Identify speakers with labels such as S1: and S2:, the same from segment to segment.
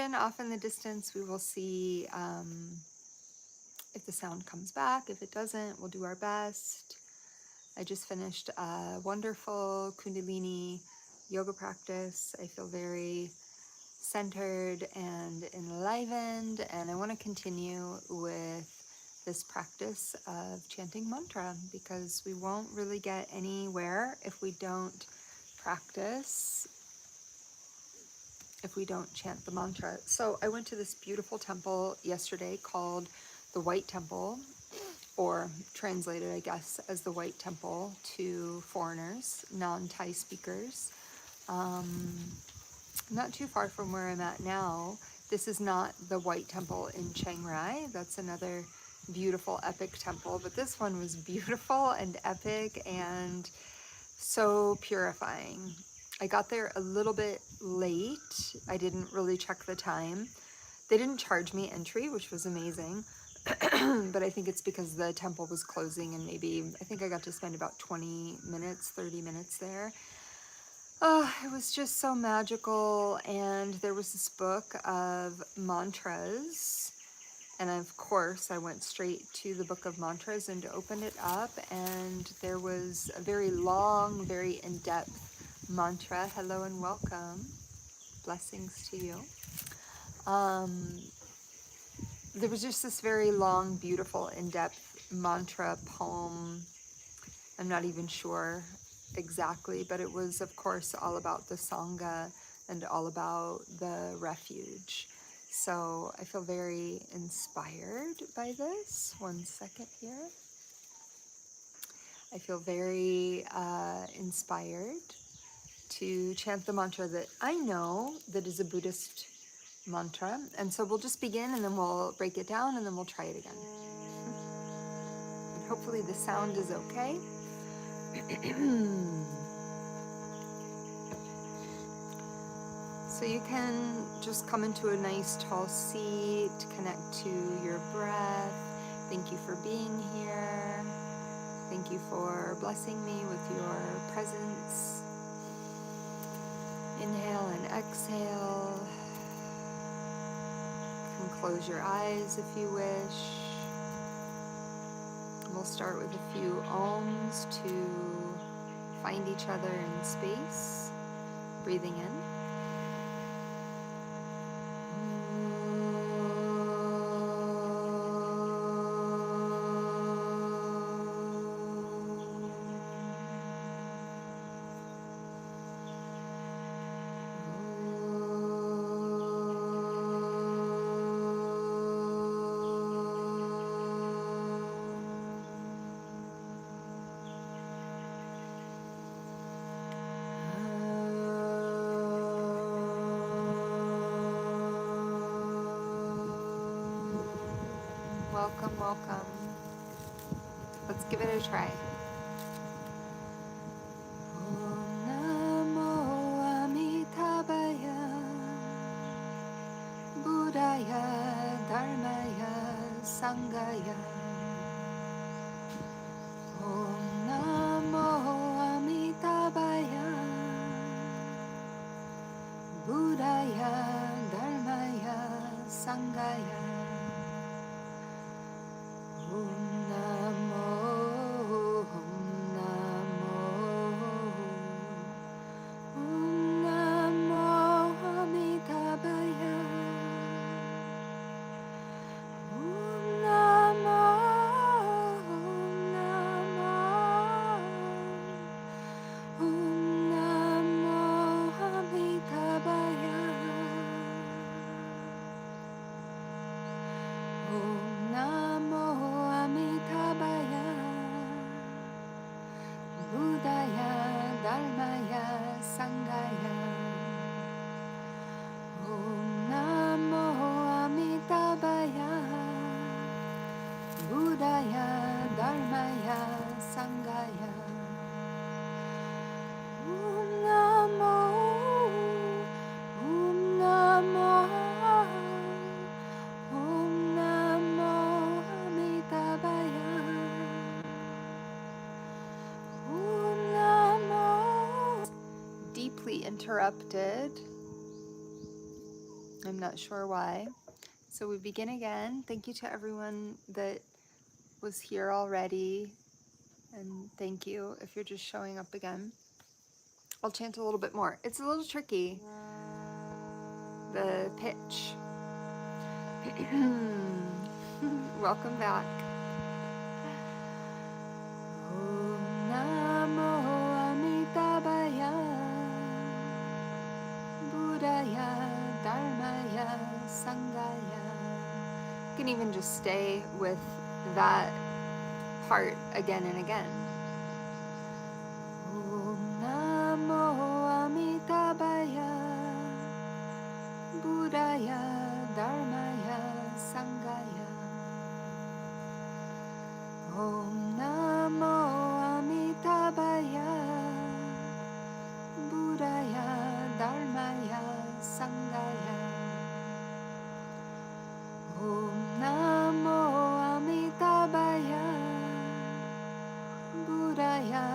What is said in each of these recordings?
S1: in off in the distance. We will see if the sound comes back. If it doesn't, we'll do our best. I just finished a wonderful Kundalini yoga practice. I feel very centered and enlivened, and I want to continue with this practice of chanting mantra, because we won't really get anywhere if we don't practice, if we don't chant the mantra. So I went to this beautiful temple yesterday called the White Temple, or translated, I guess, as the White Temple to foreigners, non-Thai speakers. Not too far from where I'm at now. This is not the White Temple in Chiang Rai. That's another beautiful, epic temple. But this one was beautiful and epic and so purifying. I got there a little bit late. I didn't really check the time. They didn't charge me entry, which was amazing. But I think it's because the temple was closing, and maybe, I think I got to spend about 20 minutes, 30 minutes there. Oh, it was just so magical, and there was this book of mantras, and of course I went straight to the book of mantras and opened it up, and there was a very long, very in-depth mantra. Hello and welcome. Blessings to you. There was just this very long, beautiful, in-depth mantra poem. I'm not even sure exactly, but it was, of course, all about the Sangha and all about the refuge. So I feel very inspired by this. One second here. I feel very inspired to chant the mantra that I know that is a Buddhist mantra. And so we'll just begin, and then we'll break it down, and then we'll try it again. And hopefully the sound is okay. So you can just come into a nice tall seat, connect to your breath. Thank you for being here. Thank you for blessing me with your presence. Inhale and exhale. You can close your eyes if you wish. We'll start with a few ohms to find each other in space. Breathing in. Welcome, welcome. Let's give it a try. Om Namo Amitabhaya Buddhaya Dharmaya Sanghaya. Om Namo Amitabhaya Buddhaya Dharmaya Sanghaya. Om Namo, Om Namo, Om Namo Amitabhaya. Om Namo, Om Namo, Om Namo Amitabhaya. Om Namo Amitabhaya Buddhaya Dharmaya Sanghaya. Om Namo Amitabhaya Buddhaya Dharmaya Sanghaya. Om Namo, Om Namo, Om Namo Amitabhaya. Om Namo. Deeply interrupted I'm not sure why. So we begin again. Thank you to everyone that was here already. And thank you if you're just showing up again. I'll chant a little bit more. It's a little tricky, the pitch. Welcome back. Om Namo Amitabhaya Buddhaya Dharmaya Sanghaya. You can even just stay with that part again and again. Om Namo Amitabhaya Buddhaya Dharmaya Sanghaya. Om Namo Amitabhaya Buddhaya Dharmaya Sanghaya. Om Namo Amitabhaya Buddhaya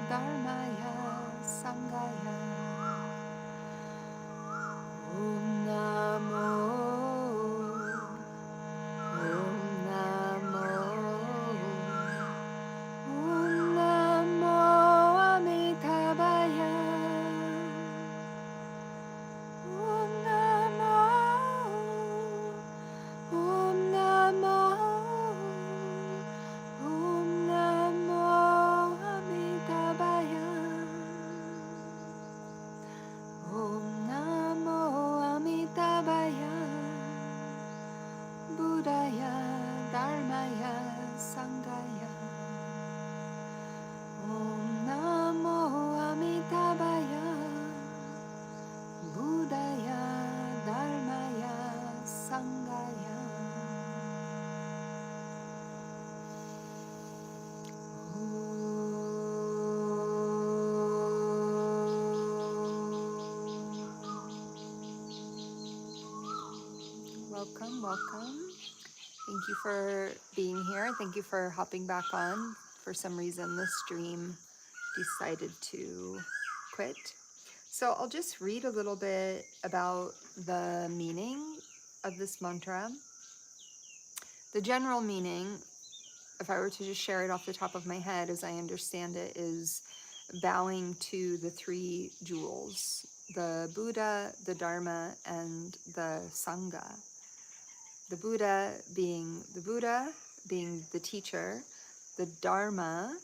S1: Dharmaya Sanghaya. Om Namo Amitabhaya. Om Namo Amitabhaya. Om Namo Amitabhaya Buddhaya Dharmaya Sanghaya. Om Namo Amitabhaya Buddhaya Dharmaya Sanghaya. Welcome, welcome. Thank you for being here. Thank you for hopping back on. For some reason, the stream decided to quit. So I'll just read a little bit about the meaning of this mantra. The general meaning, if I were to just share it off the top of my head as I understand it, is bowing to the three jewels, the Buddha, the Dharma, and the Sangha. The Buddha being the teacher, the Dharma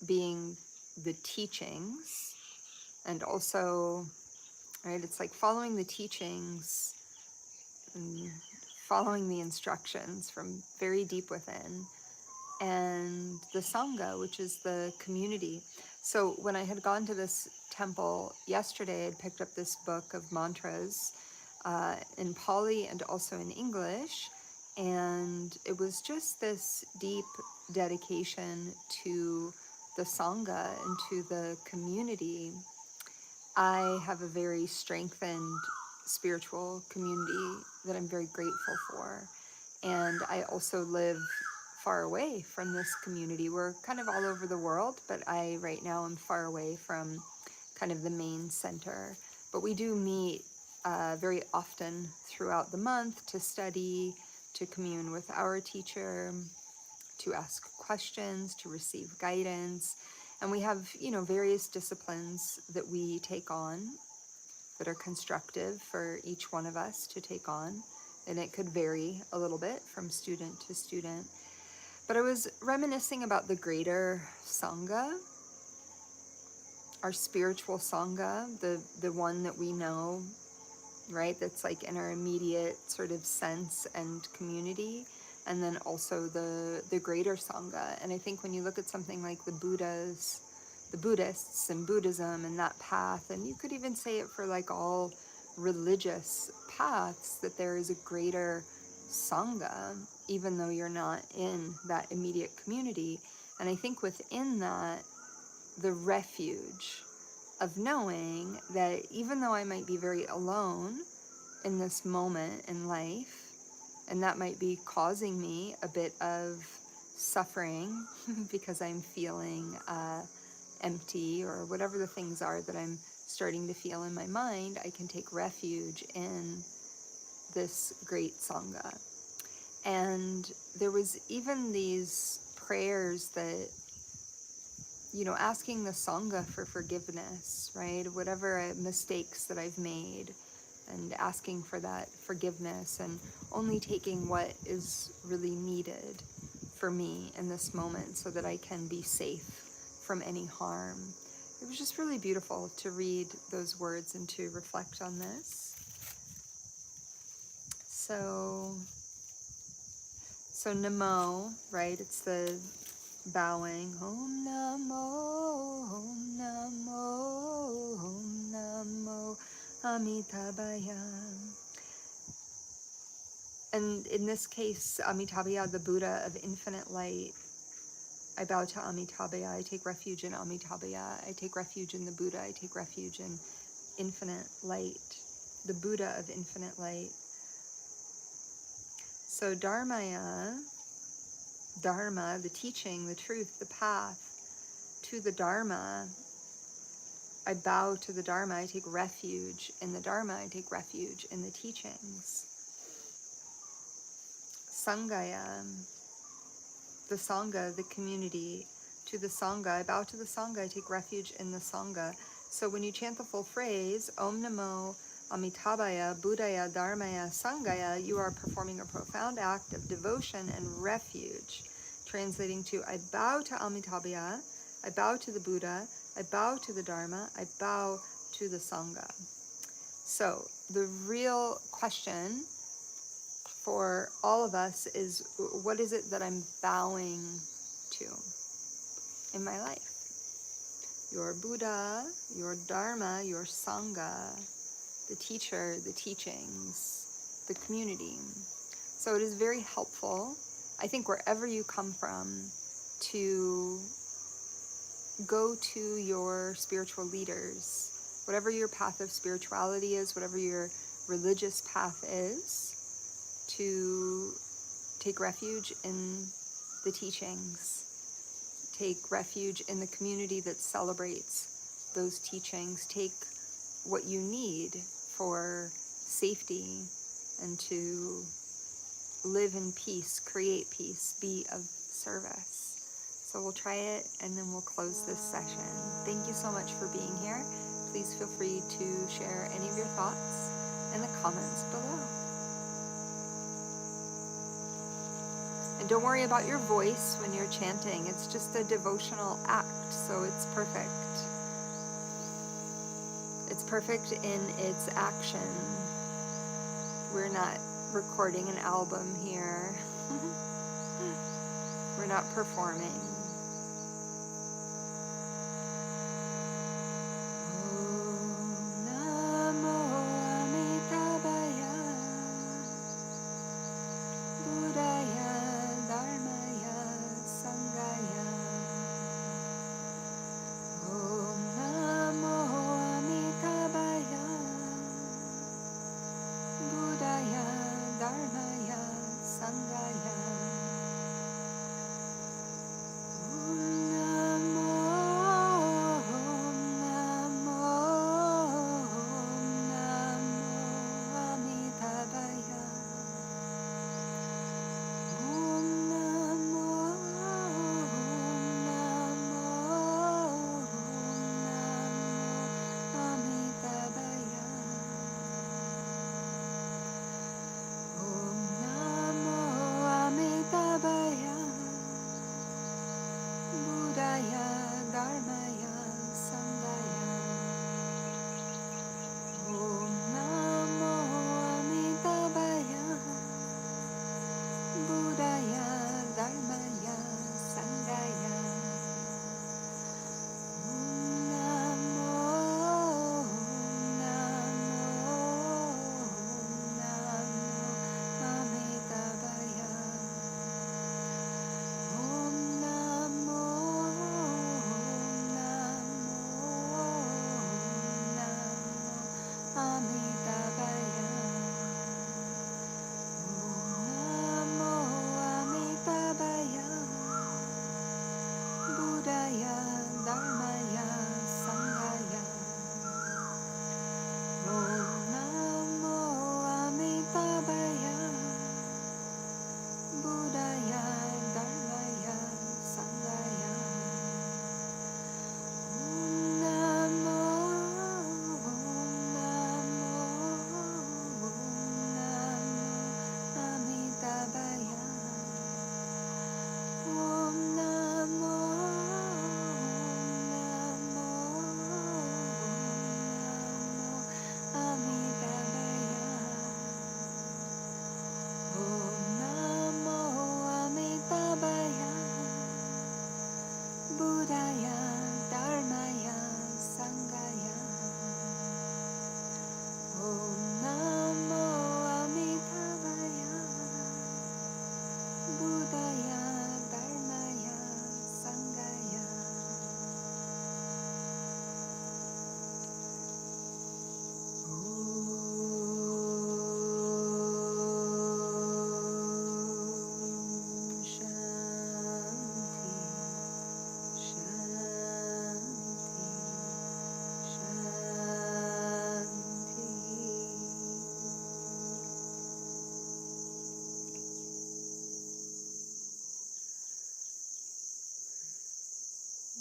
S1: being the teachings, and also, right, it's like following the teachings and following the instructions from very deep within, and the Sangha, which is the community. So when I had gone to this temple yesterday, I'd picked up this book of mantras in Pali and also in English, and it was just this deep dedication to the Sangha and to the community. I have a very strengthened spiritual community that I'm very grateful for, and I also live far away from this community. We're kind of all over the world, but I right now am far away from kind of the main center. But we do meet very often throughout the month to study, to commune with our teacher, to ask questions, to receive guidance. And we have, various disciplines that we take on that are constructive for each one of us to take on. And it could vary a little bit from student to student. But I was reminiscing about the greater Sangha, our spiritual Sangha, the one that we know, right? That's like in our immediate sort of sense and community. And then also the greater Sangha. And I think when you look at something like the Buddhists and Buddhism and that path, and you could even say it for like all religious paths, that there is a greater Sangha, even though you're not in that immediate community. And I think within that, the refuge of knowing that even though I might be very alone in this moment in life, and that might be causing me a bit of suffering because I'm feeling empty or whatever the things are that I'm starting to feel in my mind, I can take refuge in this great Sangha. And there was even these prayers that, asking the Sangha for forgiveness, right? Whatever mistakes that I've made, and asking for that forgiveness, and only taking what is really needed for me in this moment so that I can be safe from any harm. It was just really beautiful to read those words and to reflect on this. So Namo, right? It's the bowing. Om Namo, Om Namo, Om Namo Amitabhaya. And in this case, Amitabhaya, the Buddha of infinite light. I bow to Amitabhaya. I take refuge in Amitabhaya. I take refuge in the Buddha. I take refuge in infinite light, the Buddha of infinite light. So Dharmaya, Dharma, the teaching, the truth, the path to the Dharma. I bow to the Dharma. I take refuge in the Dharma. I take refuge in the teachings. Sangaya, the Sangha, the community. To the Sangha, I bow to the Sangha. I take refuge in the Sangha. So when you chant the full phrase, Om Namo Amitabhaya, Buddhaya, Dharmaya, Sangaya, you are performing a profound act of devotion and refuge. Translating to, I bow to Amitabhaya, I bow to the Buddha, I bow to the Dharma, I bow to the Sangha. So the real question for all of us is, what is it that I'm bowing to in my life? Your Buddha, your Dharma, your Sangha, the teacher, the teachings, the community. So it is very helpful, I think, wherever you come from, to go to your spiritual leaders, whatever your path of spirituality is, whatever your religious path is, to take refuge in the teachings, take refuge in the community that celebrates those teachings, take what you need for safety and to live in peace, create peace, be of service. So we'll try it and then we'll close this session. Thank you so much for being here. Please feel free to share any of your thoughts in the comments below. And don't worry about your voice when you're chanting. It's just a devotional act, so it's perfect. It's perfect in its action. We're not recording an album here. We're not performing. Om Namo Amitabhaya, Buddhaya, Dharmaya, Sangaya. Om Namo Amitabhaya, Buddhaya, Dharmaya, Sangaya. Vaishnavaya, Buddhaya, Dharmaya, Sanghaya. Om Namo Amitabhaya, Buddhaya, Dharmaya, Sanghaya.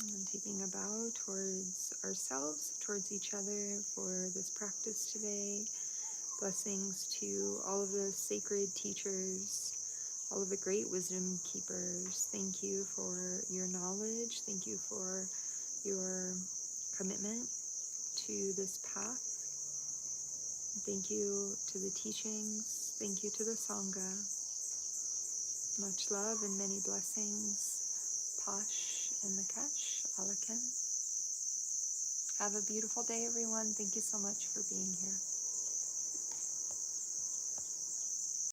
S1: And taking a bow towards ourselves, towards each other for this practice today. Blessings to all of the sacred teachers, all of the great wisdom keepers. Thank you for your knowledge. Thank you for your commitment to this path. Thank you to the teachings. Thank you to the Sangha. Much love and many blessings. Posh and Nikesh, Alaken. Have a beautiful day, everyone. Thank you so much for being here.